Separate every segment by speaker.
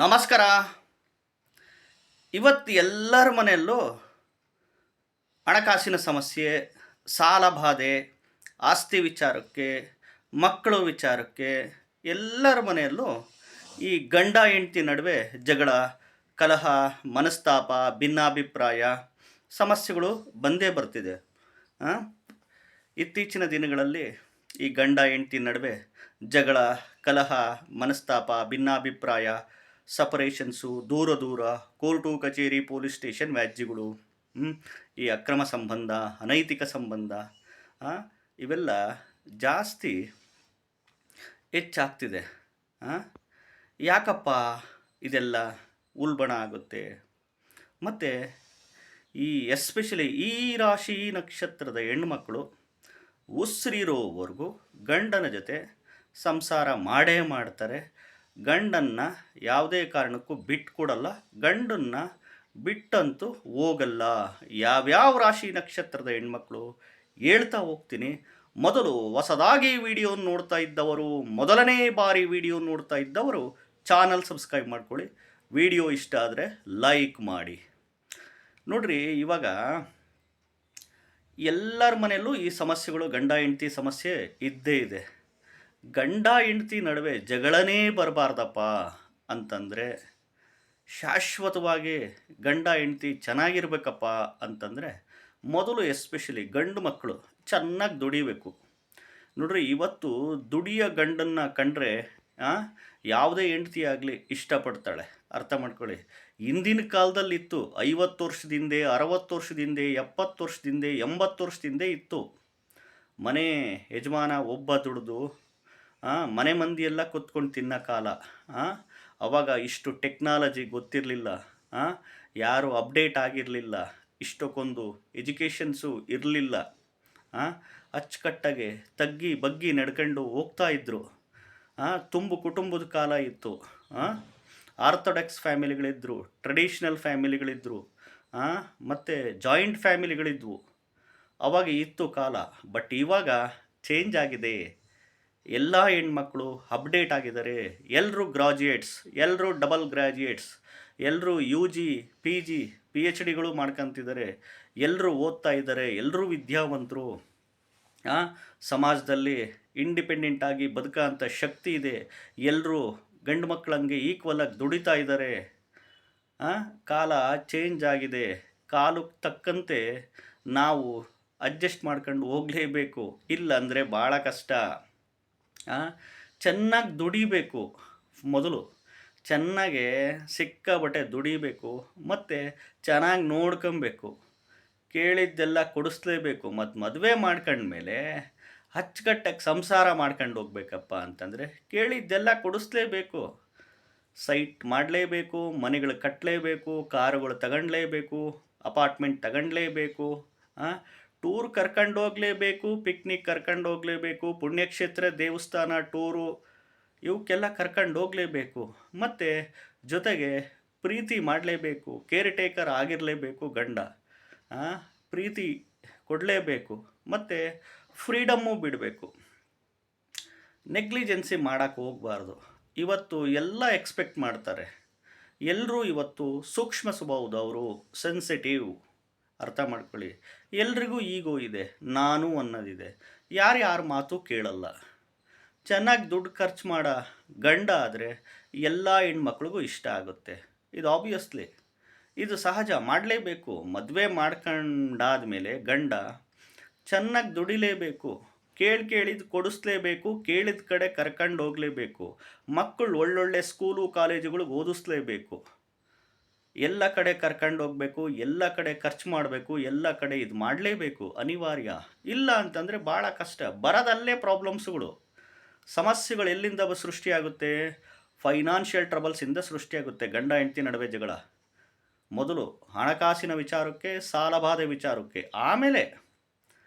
Speaker 1: ನಮಸ್ಕಾರ. ಇವತ್ತು ಎಲ್ಲರ ಮನೆಯಲ್ಲೂ ಹಣಕಾಸಿನ ಸಮಸ್ಯೆ, ಸಾಲ ಬಾಧೆ, ಆಸ್ತಿ ವಿಚಾರಕ್ಕೆ, ಮಕ್ಕಳು ವಿಚಾರಕ್ಕೆ ಎಲ್ಲರ ಮನೆಯಲ್ಲೂ ಈ ಗಂಡ ಹೆಂಡತಿ ನಡುವೆ ಜಗಳ, ಕಲಹ, ಮನಸ್ತಾಪ, ಭಿನ್ನಾಭಿಪ್ರಾಯ ಸಮಸ್ಯೆಗಳು ಬಂದೇ ಬರ್ತಿದೆ. ಆ? ಇತ್ತೀಚಿನ ದಿನಗಳಲ್ಲಿ ಈ ಗಂಡ ಹೆಂಡತಿ ನಡುವೆ ಜಗಳ, ಕಲಹ, ಮನಸ್ತಾಪ, ಭಿನ್ನಾಭಿಪ್ರಾಯ, ಸಪರೇಷನ್ಸು, ದೂರ ದೂರ, ಕೋರ್ಟು ಕಚೇರಿ, ಪೊಲೀಸ್ ಸ್ಟೇಷನ್ ವ್ಯಾಜ್ಯಗಳು, ಈ ಅಕ್ರಮ ಸಂಬಂಧ, ಅನೈತಿಕ ಸಂಬಂಧ, ಇವೆಲ್ಲ ಜಾಸ್ತಿ ಹೆಚ್ಚಾಗ್ತಿದೆ. ಯಾಕಪ್ಪ ಇದೆಲ್ಲ ಉಲ್ಬಣ ಆಗುತ್ತೆ? ಮತ್ತು ಈ ಎಸ್ಪೆಷಲಿ ಈ ರಾಶಿ ನಕ್ಷತ್ರದ ಹೆಣ್ಮಕ್ಳು ಉಸಿರಿರೋವರೆಗೂ ಗಂಡನ ಜೊತೆ ಸಂಸಾರ ಮಾಡೇ ಮಾಡ್ತಾರೆ. ಗಂಡನ್ನು ಯಾವುದೇ ಕಾರಣಕ್ಕೂ ಬಿಟ್ಕೊಡಲ್ಲ, ಗಂಡನ್ನು ಬಿಟ್ಟಂತೂ ಹೋಗಲ್ಲ. ಯಾವ್ಯಾವ ರಾಶಿ ನಕ್ಷತ್ರದ ಹೆಣ್ಮಕ್ಳು ಹೇಳ್ತಾ ಹೋಗ್ತೀನಿ. ಮೊದಲು ಹೊಸದಾಗಿ ವಿಡಿಯೋ ನೋಡ್ತಾ ಇದ್ದವರು, ಮೊದಲನೇ ಬಾರಿ ವಿಡಿಯೋ ನೋಡ್ತಾ ಇದ್ದವರು ಚಾನಲ್ ಸಬ್ಸ್ಕ್ರೈಬ್ ಮಾಡ್ಕೊಳ್ಳಿ. ವಿಡಿಯೋ ಇಷ್ಟ ಆದರೆ ಲೈಕ್ ಮಾಡಿ. ನೋಡ್ರಿ, ಇವಾಗ ಎಲ್ಲರ ಮನೆಯಲ್ಲೂ ಈ ಸಮಸ್ಯೆಗಳು, ಗಂಡ ಹೆಂಡತಿ ಸಮಸ್ಯೆ ಇದ್ದೇ ಇದೆ. ಗಂಡ ಹೆಂಡತಿ ನಡುವೆ ಜಗಳನೇ ಬರಬಾರ್ದಪ್ಪ ಅಂತಂದರೆ, ಶಾಶ್ವತವಾಗಿ ಗಂಡ ಹೆಂಡತಿ ಚೆನ್ನಾಗಿರ್ಬೇಕಪ್ಪ ಅಂತಂದರೆ, ಮೊದಲು ಎಸ್ಪೆಷಲಿ ಗಂಡು ಮಕ್ಕಳು ಚೆನ್ನಾಗಿ ದುಡಿಬೇಕು. ನೋಡ್ರಿ, ಇವತ್ತು ದುಡಿಯೋ ಗಂಡನ್ನು ಕಂಡ್ರೆ ಯಾವುದೇ ಹೆಂಡತಿ ಆಗಲಿ ಇಷ್ಟಪಡ್ತಾಳೆ. ಅರ್ಥ ಮಾಡ್ಕೊಳ್ಳಿ. ಹಿಂದಿನ ಕಾಲದಲ್ಲಿತ್ತು, 50 ವರ್ಷದಿಂದ, 60 ವರ್ಷದಿಂದ, 70 ವರ್ಷದಿಂದ, 80 ವರ್ಷದಿಂದ ಇತ್ತು. ಮನೆ ಯಜಮಾನ ಒಬ್ಬ ದುಡಿದು ಮನೆ ಮಂದಿ ಎಲ್ಲ ಕೂತ್ಕೊಂಡು ತಿನ್ನೋ ಕಾಲ. ಅವಾಗ ಇಷ್ಟು ಟೆಕ್ನಾಲಜಿ ಗೊತ್ತಿರಲಿಲ್ಲ, ಯಾರು ಅಪ್ಡೇಟ್ ಆಗಿರಲಿಲ್ಲ, ಇಷ್ಟಕ್ಕೊಂದು ಎಜುಕೇಷನ್ಸು ಇರಲಿಲ್ಲ. ಅಚ್ಚುಕಟ್ಟಾಗೆ ತಗ್ಗಿ ಬಗ್ಗಿ ನಡ್ಕೊಂಡು ಹೋಗ್ತಾ ಇದ್ದರು. ತುಂಬು ಕುಟುಂಬದ ಕಾಲ ಇತ್ತು. ಆರ್ಥೋಡಾಕ್ಸ್ ಫ್ಯಾಮಿಲಿಗಳಿದ್ದರು, ಟ್ರೆಡಿಷ್ನಲ್ ಫ್ಯಾಮಿಲಿಗಳಿದ್ದರು, ಮತ್ತು ಜಾಯಿಂಟ್ ಫ್ಯಾಮಿಲಿಗಳಿದ್ವು. ಅವಾಗ ಇತ್ತು ಕಾಲ. ಬಟ್ ಇವಾಗ ಚೇಂಜ್ ಆಗಿದೆ. ಎಲ್ಲ ಹೆಣ್ಮಕ್ಳು ಅಪ್ಡೇಟ್ ಆಗಿದ್ದಾರೆ. ಎಲ್ಲರೂ ಗ್ರಾಜ್ಯುಯೇಟ್ಸ್, ಎಲ್ಲರೂ ಡಬಲ್ ಗ್ರಾಜ್ಯುಯೇಟ್ಸ್, ಎಲ್ಲರೂ UG, PG, PhDಗಳು ಮಾಡ್ಕೊತಿದ್ದಾರೆ. ಎಲ್ಲರೂ ಓದ್ತಾ ಇದ್ದಾರೆ. ಎಲ್ಲರೂ ವಿದ್ಯಾವಂತರು. ಸಮಾಜದಲ್ಲಿ ಇಂಡಿಪೆಂಡೆಂಟಾಗಿ ಬದುಕೋ ಅಂಥ ಶಕ್ತಿ ಇದೆ. ಎಲ್ಲರೂ ಗಂಡು ಮಕ್ಕಳಂಗೆ ಈಕ್ವಲಾಗಿ ದುಡಿತಾ ಇದ್ದಾರೆ. ಕಾಲ ಚೇಂಜ್ ಆಗಿದೆ. ಕಾಲಕ್ಕೆ ತಕ್ಕಂತೆ ನಾವು ಅಡ್ಜಸ್ಟ್ ಮಾಡ್ಕೊಂಡು ಹೋಗಲೇಬೇಕು. ಇಲ್ಲಾಂದರೆ ಭಾಳ ಕಷ್ಟ. ಚೆನ್ನಾಗಿ ದುಡಿಬೇಕು. ಮೊದಲು ಚೆನ್ನಾಗೆ ಸಿಕ್ಕಾಬಟ್ಟೆ ದುಡಿಬೇಕು, ಮತ್ತು ಚೆನ್ನಾಗಿ ನೋಡ್ಕೊಬೇಕು. ಕೇಳಿದ್ದೆಲ್ಲ ಕೊಡಿಸ್ಲೇಬೇಕು. ಮತ್ತು ಮದುವೆ ಮಾಡ್ಕೊಂಡ್ಮೇಲೆ ಅಚ್ಚುಕಟ್ಟಾಗಿ ಸಂಸಾರ ಮಾಡ್ಕೊಂಡು ಹೋಗ್ಬೇಕಪ್ಪ ಅಂತಂದರೆ ಕೇಳಿದ್ದೆಲ್ಲ ಕೊಡಿಸ್ಲೇಬೇಕು. ಸೈಟ್ ಮಾಡಲೇಬೇಕು, ಮನೆಗಳು ಕಟ್ಟಲೇಬೇಕು, ಕಾರುಗಳು ತಗೊಂಡ್ಲೇಬೇಕು, ಅಪಾರ್ಟ್ಮೆಂಟ್ ತಗೊಂಡ್ಲೇಬೇಕು, ಟೂರ್ ಕರ್ಕೊಂಡು ಹೋಗಲೇಬೇಕು, ಪಿಕ್ನಿಕ್ ಕರ್ಕೊಂಡು ಹೋಗಲೇಬೇಕು, ಪುಣ್ಯಕ್ಷೇತ್ರ, ದೇವಸ್ಥಾನ ಟೂರು ಇವಕ್ಕೆಲ್ಲ ಕರ್ಕೊಂಡು ಹೋಗಲೇಬೇಕು. ಮತ್ತು ಜೊತೆಗೆ ಪ್ರೀತಿ ಮಾಡಲೇಬೇಕು. ಕೇರ್ ಟೇಕರ್ ಆಗಿರಲೇಬೇಕು ಗಂಡ. ಪ್ರೀತಿ ಕೊಡಲೇಬೇಕು, ಮತ್ತು ಫ್ರೀಡಮ್ಮು ಬಿಡಬೇಕು. ನೆಗ್ಲಿಜೆನ್ಸಿ ಮಾಡೋಕ್ಕೆ ಹೋಗಬಾರ್ದು. ಇವತ್ತು ಎಲ್ಲ ಎಕ್ಸ್ಪೆಕ್ಟ್ ಮಾಡ್ತಾರೆ. ಎಲ್ಲರೂ ಇವತ್ತು ಸೂಕ್ಷ್ಮ ಸ್ವಭಾವದವರು, ಸೆನ್ಸಿಟಿವ್. ಅರ್ಥ ಮಾಡ್ಕೊಳ್ಳಿ. ಎಲ್ರಿಗೂ ಈಗೋ ಇದೆ, ನಾನು ಅನ್ನೋದಿದೆ. ಯಾರ್ಯಾರ ಮಾತು ಕೇಳಲ್ಲ. ಚೆನ್ನಾಗಿ ದುಡ್ಡು ಖರ್ಚು ಮಾಡೋ ಗಂಡ ಆದರೆ ಎಲ್ಲ ಹೆಣ್ಮಕ್ಳಿಗೂ ಇಷ್ಟ ಆಗುತ್ತೆ. ಇದು ಆಬ್ವಿಯಸ್ಲಿ, ಇದು ಸಹಜ, ಮಾಡಲೇಬೇಕು. ಮದುವೆ ಮಾಡ್ಕೊಂಡಾದ್ಮೇಲೆ ಗಂಡ ಚೆನ್ನಾಗಿ ದುಡಿಲೇಬೇಕು. ಕೇಳಿದ್ದು ಕೊಡಿಸ್ಲೇಬೇಕು, ಕೇಳಿದ ಕಡೆ ಕರ್ಕೊಂಡು ಹೋಗಲೇಬೇಕು. ಮಕ್ಕಳು ಒಳ್ಳೊಳ್ಳೆ ಸ್ಕೂಲು ಕಾಲೇಜುಗಳಿಗೆ ಓದಿಸ್ಲೇಬೇಕು. ಎಲ್ಲ ಕಡೆ ಕರ್ಕೊಂಡು ಹೋಗಬೇಕು, ಎಲ್ಲ ಕಡೆ ಖರ್ಚು ಮಾಡಬೇಕು, ಎಲ್ಲ ಕಡೆ ಇದು ಮಾಡಲೇಬೇಕು, ಅನಿವಾರ್ಯ. ಇಲ್ಲ ಅಂತಂದರೆ ಭಾಳ ಕಷ್ಟ. ಬರೋದಲ್ಲೇ ಪ್ರಾಬ್ಲಮ್ಸ್ಗಳು, ಸಮಸ್ಯೆಗಳು ಎಲ್ಲಿಂದ ಸೃಷ್ಟಿಯಾಗುತ್ತೆ? ಫೈನಾನ್ಷಿಯಲ್ ಟ್ರಬಲ್ಸಿಂದ ಸೃಷ್ಟಿಯಾಗುತ್ತೆ. ಗಂಡ ಹೆಂಡತಿ ನಡುವೆ ಜಗಳ ಮೊದಲು ಹಣಕಾಸಿನ ವಿಚಾರಕ್ಕೆ, ಸಾಲಬಾಧೆ ವಿಚಾರಕ್ಕೆ, ಆಮೇಲೆ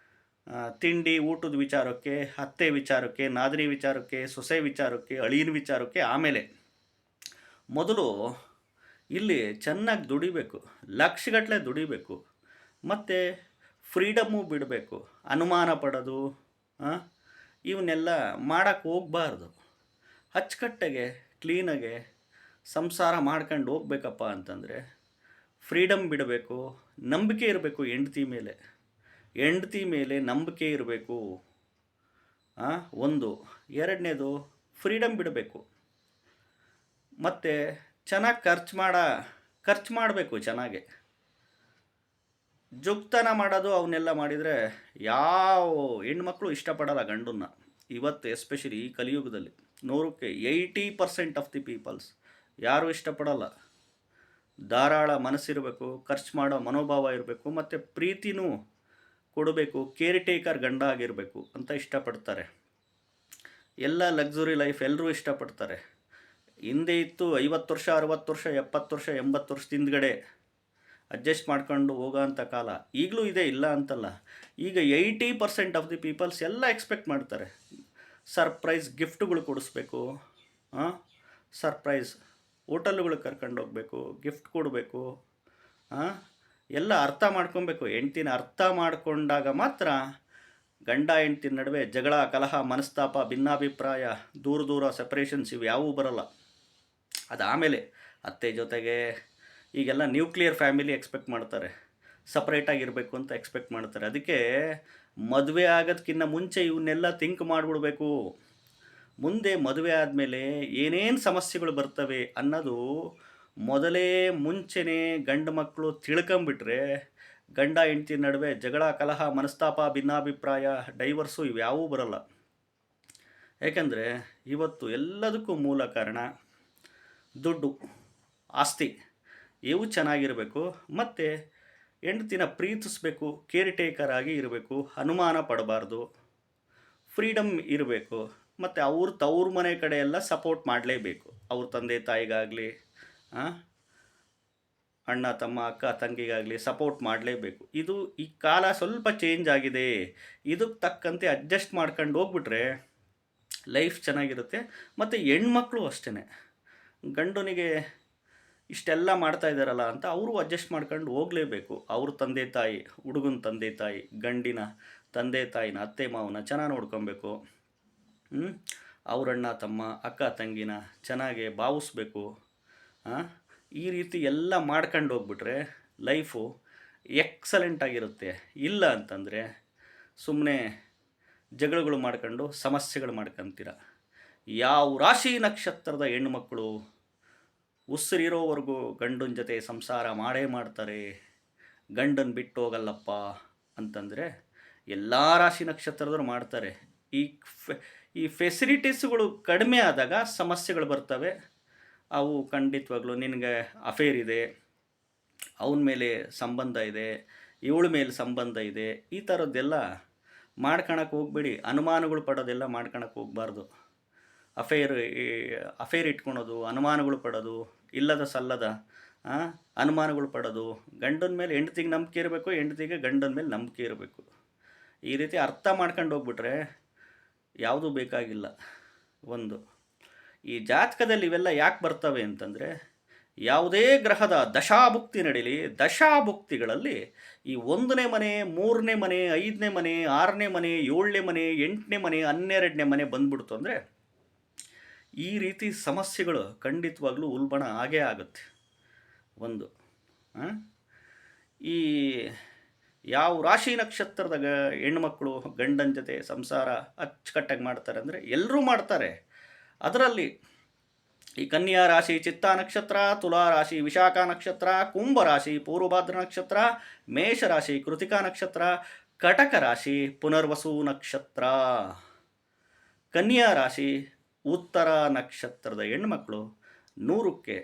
Speaker 1: ತಿಂಡಿ ಊಟದ ವಿಚಾರಕ್ಕೆ, ಅತ್ತೆ ವಿಚಾರಕ್ಕೆ, ನಾದಿನಿ ವಿಚಾರಕ್ಕೆ, ಸೊಸೆ ವಿಚಾರಕ್ಕೆ, ಅಳಿಯನ ವಿಚಾರಕ್ಕೆ. ಆಮೇಲೆ ಮೊದಲು ಇಲ್ಲಿ ಚೆನ್ನಾಗಿ ದುಡಿಬೇಕು, ಲಕ್ಷಗಟ್ಟಲೆ ದುಡಿಬೇಕು, ಮತ್ತು ಫ್ರೀಡಮ್ಮು ಬಿಡಬೇಕು. ಅನುಮಾನ ಪಡೋದು ಇವನ್ನೆಲ್ಲ ಮಾಡೋಕ್ಕೆ ಹೋಗಬಾರ್ದು. ಅಚ್ಚುಕಟ್ಟಾಗೆ ಕ್ಲೀನಾಗೆ ಸಂಸಾರ ಮಾಡ್ಕೊಂಡು ಹೋಗ್ಬೇಕಪ್ಪ ಅಂತಂದರೆ ಫ್ರೀಡಮ್ ಬಿಡಬೇಕು, ನಂಬಿಕೆ ಇರಬೇಕು ಹೆಂಡತಿ ಮೇಲೆ ನಂಬಿಕೆ ಇರಬೇಕು. ಒಂದು ಎರಡನೇದು ಫ್ರೀಡಮ್ ಬಿಡಬೇಕು. ಮತ್ತು ಚೆನ್ನಾಗಿ ಖರ್ಚು ಮಾಡಬೇಕು. ಚೆನ್ನಾಗೆ ಜುಗ್ತನ ಮಾಡೋದು ಅವನ್ನೆಲ್ಲ ಮಾಡಿದರೆ ಯಾವ ಹೆಣ್ಮಕ್ಳು ಇಷ್ಟಪಡಲ್ಲ ಗಂಡನ್ನ. ಇವತ್ತು ಎಸ್ಪೆಷಲಿ ಈ ಕಲಿಯುಗದಲ್ಲಿ 100ಕ್ಕೆ 80% ಆಫ್ ದಿ ಪೀಪಲ್ಸ್ ಯಾರೂ ಇಷ್ಟಪಡಲ್ಲ. ಧಾರಾಳ ಮನಸ್ಸಿರಬೇಕು, ಖರ್ಚು ಮಾಡೋ ಮನೋಭಾವ ಇರಬೇಕು, ಮತ್ತು ಪ್ರೀತಿನೂ ಕೊಡಬೇಕು, ಕೇರ್ ಟೇಕರ್ ಗಂಡ ಆಗಿರಬೇಕು ಅಂತ ಇಷ್ಟಪಡ್ತಾರೆ. ಎಲ್ಲ ಲಕ್ಸುರಿ ಲೈಫ್ ಎಲ್ಲರೂ ಇಷ್ಟಪಡ್ತಾರೆ. ಹಿಂದೆ ಇತ್ತು 50 ವರ್ಷ 60 ವರ್ಷ 70 ವರ್ಷ 80 ವರ್ಷದ ಹಿಂದ್ಗಡೆ ಅಡ್ಜಸ್ಟ್ ಮಾಡ್ಕೊಂಡು ಹೋಗೋಂಥ ಕಾಲ ಈಗಲೂ ಇದೆ, ಇಲ್ಲ ಅಂತಲ್ಲ. ಈಗ 80% ಆಫ್ ದಿ ಪೀಪಲ್ಸ್ ಎಲ್ಲ ಎಕ್ಸ್ಪೆಕ್ಟ್ ಮಾಡ್ತಾರೆ. ಸರ್ಪ್ರೈಸ್ ಗಿಫ್ಟ್ಗಳು ಕೊಡಿಸ್ಬೇಕು, ಸರ್ಪ್ರೈಸ್ ಹೋಟೆಲ್ಗಳಿಗೆ ಕರ್ಕೊಂಡು ಹೋಗಬೇಕು, ಗಿಫ್ಟ್ ಕೊಡಬೇಕು, ಎಲ್ಲ ಅರ್ಥ ಮಾಡ್ಕೊಬೇಕು. ಹೆಂಡ್ತಿನ ಅರ್ಥ ಮಾಡಿಕೊಂಡಾಗ ಮಾತ್ರ ಗಂಡ ಹೆಂಡ್ತಿನ ನಡುವೆ ಜಗಳ, ಕಲಹ, ಮನಸ್ತಾಪ, ಭಿನ್ನಾಭಿಪ್ರಾಯ, ದೂರ ಸೆಪರೇಷನ್ಸ್ ಇವು ಯಾವುವು ಬರಲ್ಲ. ಅದಾದಮೇಲೆ ಅತ್ತೆ ಜೊತೆಗೆ ಈಗೆಲ್ಲ ನ್ಯೂಕ್ಲಿಯರ್ ಫ್ಯಾಮಿಲಿ ಎಕ್ಸ್ಪೆಕ್ಟ್ ಮಾಡ್ತಾರೆ, ಸಪ್ರೇಟಾಗಿರಬೇಕು ಅಂತ ಎಕ್ಸ್ಪೆಕ್ಟ್ ಮಾಡ್ತಾರೆ. ಅದಕ್ಕೆ ಮದುವೆ ಆಗೋದಕ್ಕಿಂತ ಮುಂಚೆ ಇವನ್ನೆಲ್ಲ ಥಿಂಕ್ ಮಾಡಿಬಿಡ್ಬೇಕು. ಮುಂದೆ ಮದುವೆ ಆದಮೇಲೆ ಏನೇನು ಸಮಸ್ಯೆಗಳು ಬರ್ತವೆ ಅನ್ನೋದು ಮೊದಲೇ ಮುಂಚೆನೇ ಗಂಡು ಮಕ್ಕಳು ತಿಳ್ಕೊಂಬಿಟ್ರೆ ಗಂಡ ಹೆಂಡ್ತಿ ನಡುವೆ ಜಗಳ, ಕಲಹ, ಮನಸ್ತಾಪ, ಭಿನ್ನಾಭಿಪ್ರಾಯ, ಡೈವರ್ಸು ಇವ್ಯಾವೂ ಬರಲ್ಲ. ಯಾಕೆಂದರೆ ಇವತ್ತು ಎಲ್ಲದಕ್ಕೂ ಮೂಲ ಕಾರಣ ದುಡ್ಡು, ಆಸ್ತಿ ಇವು ಚೆನ್ನಾಗಿರಬೇಕು. ಮತ್ತು ಹೆಂಡ್ತಿನ ಪ್ರೀತಿಸಬೇಕು, ಕೇರ್ ಟೇಕರ್ ಆಗಿ ಇರಬೇಕು, ಅನುಮಾನ ಪಡಬಾರ್ದು, ಫ್ರೀಡಮ್ ಇರಬೇಕು. ಮತ್ತು ತವ್ರ ಮನೆ ಕಡೆ ಎಲ್ಲ ಸಪೋರ್ಟ್ ಮಾಡಲೇಬೇಕು. ಅವ್ರ ತಂದೆ ತಾಯಿಗಾಗಲಿ, ಅಣ್ಣ ತಮ್ಮ ಅಕ್ಕ ತಂಗಿಗಾಗಲಿ ಸಪೋರ್ಟ್ ಮಾಡಲೇಬೇಕು. ಇದು ಈ ಕಾಲ ಸ್ವಲ್ಪ ಚೇಂಜ್ ಆಗಿದೆ. ಇದಕ್ಕೆ ತಕ್ಕಂತೆ ಅಡ್ಜಸ್ಟ್ ಮಾಡ್ಕೊಂಡು ಹೋಗ್ಬಿಟ್ರೆ ಲೈಫ್ ಚೆನ್ನಾಗಿರುತ್ತೆ. ಮತ್ತು ಹೆಣ್ಮಕ್ಳು ಅಷ್ಟೇ, ಗಂಡನಿಗೆ ಇಷ್ಟೆಲ್ಲ ಮಾಡ್ತಾ ಇದ್ದಾರಲ್ಲ ಅಂತ ಅವರು ಅಡ್ಜಸ್ಟ್ ಮಾಡ್ಕೊಂಡು ಹೋಗಲೇಬೇಕು. ಅವ್ರ ತಂದೆ ತಾಯಿ, ಹುಡುಗನ ತಂದೆ ತಾಯಿ, ಗಂಡಿನ ತಂದೆ ತಾಯಿನ, ಅತ್ತೆ ಮಾವನ ಚೆನ್ನಾಗಿ ನೋಡ್ಕೊಬೇಕು. ಅವರಣ್ಣ ತಮ್ಮ ಅಕ್ಕ ತಂಗಿನ ಚೆನ್ನಾಗಿ ಭಾವಿಸ್ಬೇಕು. ಈ ರೀತಿ ಎಲ್ಲ ಮಾಡ್ಕೊಂಡು ಹೋಗ್ಬಿಟ್ರೆ ಲೈಫು ಎಕ್ಸಲೆಂಟಾಗಿರುತ್ತೆ. ಇಲ್ಲ ಅಂತಂದರೆ ಸುಮ್ಮನೆ ಜಗಳಗಳು ಮಾಡ್ಕೊಂಡು ಸಮಸ್ಯೆಗಳು ಮಾಡ್ಕೊತೀರ. ಯಾವ ರಾಶಿ ನಕ್ಷತ್ರದ ಹೆಣ್ಮಕ್ಳು ಉಸಿರಿರೋವರೆಗೂ ಗಂಡನ ಜೊತೆ ಸಂಸಾರ ಮಾಡೇ ಮಾಡ್ತಾರೆ, ಗಂಡನ ಬಿಟ್ಟು ಹೋಗಲ್ಲಪ್ಪ ಅಂತಂದರೆ ಎಲ್ಲ ರಾಶಿ ನಕ್ಷತ್ರದವ್ರು ಮಾಡ್ತಾರೆ. ಈ ಫೆಸಿಲಿಟೀಸ್ಗಳು ಕಡಿಮೆ ಆದಾಗ ಸಮಸ್ಯೆಗಳು ಬರ್ತವೆ. ಅವು ಖಂಡಿತವಾಗ್ಲೂ ನಿನಗೆ ಅಫೇರ್ ಇದೆ, ಅವನ ಮೇಲೆ ಸಂಬಂಧ ಇದೆ, ಇವಳ ಮೇಲೆ ಸಂಬಂಧ ಇದೆ, ಈ ಥರದ್ದೆಲ್ಲ ಮಾಡ್ಕೊಳಕ್ಕೆ ಹೋಗ್ಬೇಡಿ. ಅನುಮಾನಗಳು ಪಡೋದೆಲ್ಲ ಮಾಡ್ಕೊಳಕ್ಕೆ ಹೋಗ್ಬಾರ್ದು. ಅಫೇರ್ ಇಟ್ಕೊಳೋದು, ಅನುಮಾನಗಳು ಪಡೋದು, ಇಲ್ಲದ ಸಲ್ಲದ ಅನುಮಾನಗಳು ಪಡೋದು. ಗಂಡನ ಮೇಲೆ ಹೆಂಡ್ತಿಗೆ ನಂಬಿಕೆ ಇರಬೇಕು, ಹೆಂಡ್ತಿಗೆ ಗಂಡನ ಮೇಲೆ ನಂಬಿಕೆ ಇರಬೇಕು. ಈ ರೀತಿ ಅರ್ಥ ಮಾಡ್ಕೊಂಡು ಹೋಗ್ಬಿಟ್ರೆ ಯಾವುದೂ ಬೇಕಾಗಿಲ್ಲ. ಈ ಜಾತಕದಲ್ಲಿ ಇವೆಲ್ಲ ಯಾಕೆ ಬರ್ತವೆ ಅಂತಂದರೆ, ಯಾವುದೇ ಗ್ರಹದ ದಶಾಭುಕ್ತಿ ನಡೀಲಿ, ದಶಾಭುಕ್ತಿಗಳಲ್ಲಿ ಈ 1ನೇ ಮನೆ, 3ನೇ ಮನೆ, 5ನೇ ಮನೆ, 6ನೇ ಮನೆ, 7ನೇ ಮನೆ, 8ನೇ ಮನೆ, 12ನೇ ಮನೆ ಬಂದ್ಬಿಡ್ತು ಅಂದರೆ ಈ ರೀತಿ ಸಮಸ್ಯೆಗಳು ಖಂಡಿತವಾಗ್ಲೂ ಉಲ್ಬಣ ಆಗೇ ಆಗುತ್ತೆ. ಈ ಯಾವ ರಾಶಿ ನಕ್ಷತ್ರದ ಹೆಣ್ಮಕ್ಳು ಗಂಡನ ಜೊತೆ ಸಂಸಾರ ಅಚ್ಚುಕಟ್ಟಾಗಿ ಮಾಡ್ತಾರೆ ಅಂದರೆ ಎಲ್ಲರೂ ಮಾಡ್ತಾರೆ. ಅದರಲ್ಲಿ ಈ ಕನ್ಯಾ ರಾಶಿ ಚಿತ್ತಾ ನಕ್ಷತ್ರ, ತುಲಾ ರಾಶಿ ವಿಶಾಖ ನಕ್ಷತ್ರ, ಕುಂಭ ರಾಶಿ ಪೂರ್ವಭಾದ್ರ ನಕ್ಷತ್ರ, ಮೇಷರಾಶಿ ಕೃತಿಕಾ ನಕ್ಷತ್ರ, ಕಟಕ ರಾಶಿ ಪುನರ್ವಸು ನಕ್ಷತ್ರ, ಕನ್ಯಾ ರಾಶಿ ಉತ್ತರ ನಕ್ಷತ್ರದ ಹೆಣ್ಮಕ್ಳು 100ಕ್ಕೆ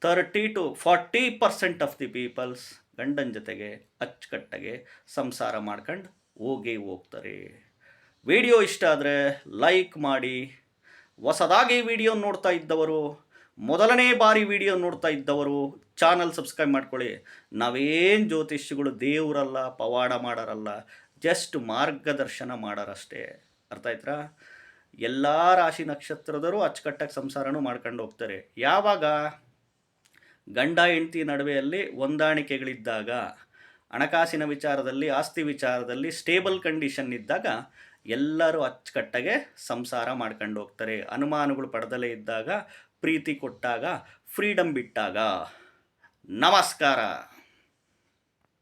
Speaker 1: 30 to 40% ಆಫ್ ದಿ ಪೀಪಲ್ಸ್ ಗಂಡನ ಜೊತೆಗೆ ಅಚ್ಚುಕಟ್ಟಾಗೆ ಸಂಸಾರ ಮಾಡ್ಕೊಂಡು ಹೋಗ್ತಾರೆ. ವಿಡಿಯೋ ಇಷ್ಟ ಆದರೆ ಲೈಕ್ ಮಾಡಿ. ಹೊಸದಾಗಿ ವಿಡಿಯೋ ನೋಡ್ತಾ ಇದ್ದವರು, ಮೊದಲನೇ ಬಾರಿ ವಿಡಿಯೋ ನೋಡ್ತಾ ಇದ್ದವರು ಚಾನಲ್ ಸಬ್ಸ್ಕ್ರೈಬ್ ಮಾಡ್ಕೊಳ್ಳಿ. ನಾವೇನು ಜ್ಯೋತಿಷ್ಯಗಳು ದೇವರಲ್ಲ, ಪವಾಡ ಮಾಡೋರಲ್ಲ, ಜಸ್ಟ್ ಮಾರ್ಗದರ್ಶನ ಮಾಡೋರಷ್ಟೇ. ಅರ್ಥ ಆಯ್ತಾ? ಎಲ್ಲ ರಾಶಿ ನಕ್ಷತ್ರದವರು ಅಚ್ಚುಕಟ್ಟಾಗಿ ಸಂಸಾರನೂ ಮಾಡ್ಕೊಂಡು ಹೋಗ್ತಾರೆ. ಯಾವಾಗ ಗಂಡ ಹೆಂಡತಿ ನಡುವೆಯಲ್ಲಿ ಹೊಂದಾಣಿಕೆಗಳಿದ್ದಾಗ, ಹಣಕಾಸಿನ ವಿಚಾರದಲ್ಲಿ, ಆಸ್ತಿ ವಿಚಾರದಲ್ಲಿ ಸ್ಟೇಬಲ್ ಕಂಡೀಷನ್ ಇದ್ದಾಗ ಎಲ್ಲರೂ ಅಚ್ಚುಕಟ್ಟಾಗೆ ಸಂಸಾರ ಮಾಡ್ಕೊಂಡು ಹೋಗ್ತಾರೆ. ಅನುಮಾನಗಳು ಪಡೆದಲೇ ಇದ್ದಾಗ, ಪ್ರೀತಿ ಕೊಟ್ಟಾಗ, ಫ್ರೀಡಮ್ ಬಿಟ್ಟಾಗ. ನಮಸ್ಕಾರ.